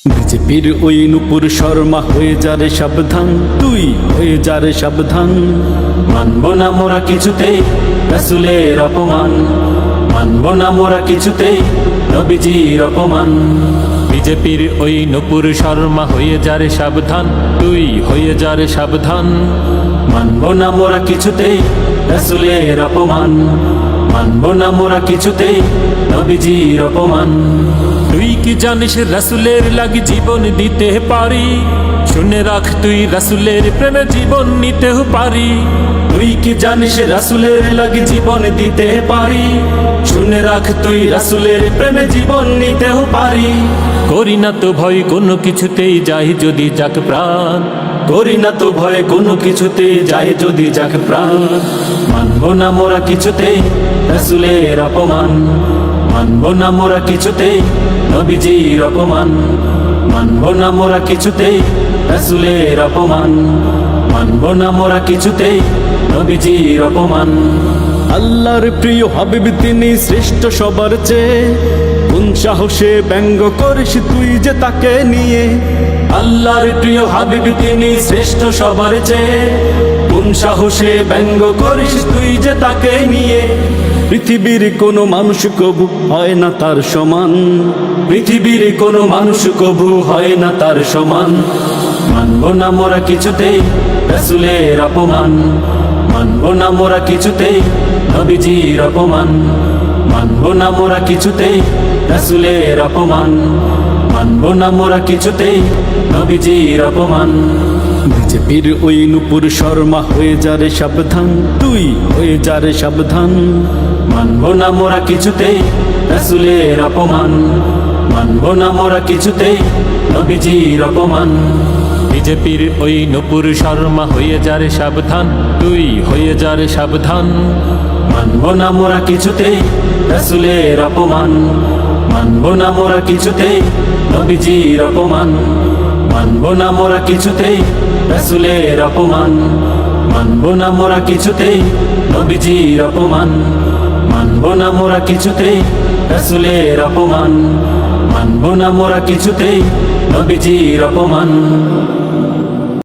বিজেপির ওই নুপুর শর্মা হয়ে যারে সাবধান, তুই হয়ে যারে সাবধান। মানব না মোরা কিছুতেই রাসূলের অপমান, মানব না মোরা কিছুতেই নবীজির অপমান। বিজেপির ওই নুপুর শর্মা হয়ে যারে সাবধান, তুই হয়ে যারে সাবধান। মানব না মোরা কিছুতেই রাসূলের অপমান, মানব না মোরা কিছুতেই নবীজির অপমান। তুই কি জানিস রাসূলের লাগি জীবন দিতে পারি? শুনে রাখ তুই রাসূলের প্রেমে জীবন নিতেও পারি। তুই কি জানিস রাসূলের লাগি জীবন দিতে পারি? শুনে রাখ তুই রাসূলের প্রেমে জীবন নিতেও পারি। করি না তো ভয় কোনো কিছুতেই যাই যদি যাক প্রাণ, করি না তো ভয় কোনো কিছুতে যায় যদি যাক প্রাণ। মানব না মোরা কিছুতেই রাসূলের অপমান, মানব না মোরা কিছুতেই নবীজির অপমান। মানব না মোরা কিছুতেই রাসূলের অপমান, মানব না মোরা কিছুতেই নবীজির অপমান। আল্লাহর প্রিয় হাবিব তিনি শ্রেষ্ঠ সবার চেয়ে, কোন সাহসে ব্যঙ্গ করিস তুই যে তাকে নিয়ে? আল্লাহর প্রিয় হাবিব তিনি শ্রেষ্ঠ সবার চেয়ে, কোন সাহসে ব্যঙ্গ করিস তুই যে তাকে নিয়ে? পৃথিবীর কোনো মানুষ কবু হয় না তার সমান, পৃথিবীর কোনো মানুষ কবু হয় না তার সমান। মানব না মোরা কিছুতেই রাসূলের অপমান, মানব না মোরা কিছুতেই নবীজির অপমান। মানব না মোরা কিছুতেই রাসূলের অপমান, মানব না মোরা কিছুতেই নবীজির অপমান। বিজেপির ওই নুপুর শর্মা হয়ে যারে সাবধান, তুই হয়ে যারে সাবধান। মানব না মোরা কিছুতেই রাসূলের অপমান, মানব না মোরা কিছুতেই নবীজির অপমান। বিজেপির ওই নুপুর শর্মা হয়ে যারে সাবধান, তুই হয়ে যারে সাবধান। মানব না মোরা কিছুতেই রাসূলের অপমান, মানব না মোরা কিছুতেই নবীজির অপমান। মানব না মোরা কিছুতেই রাসূলের অপমান, মানব না মোরা কিছুতেই নবীজির অপমান। মানব না মোরা কিছুতেই রাসূলের অপমান, মানব না মোরা কিছুতেই নবীজির অপমান।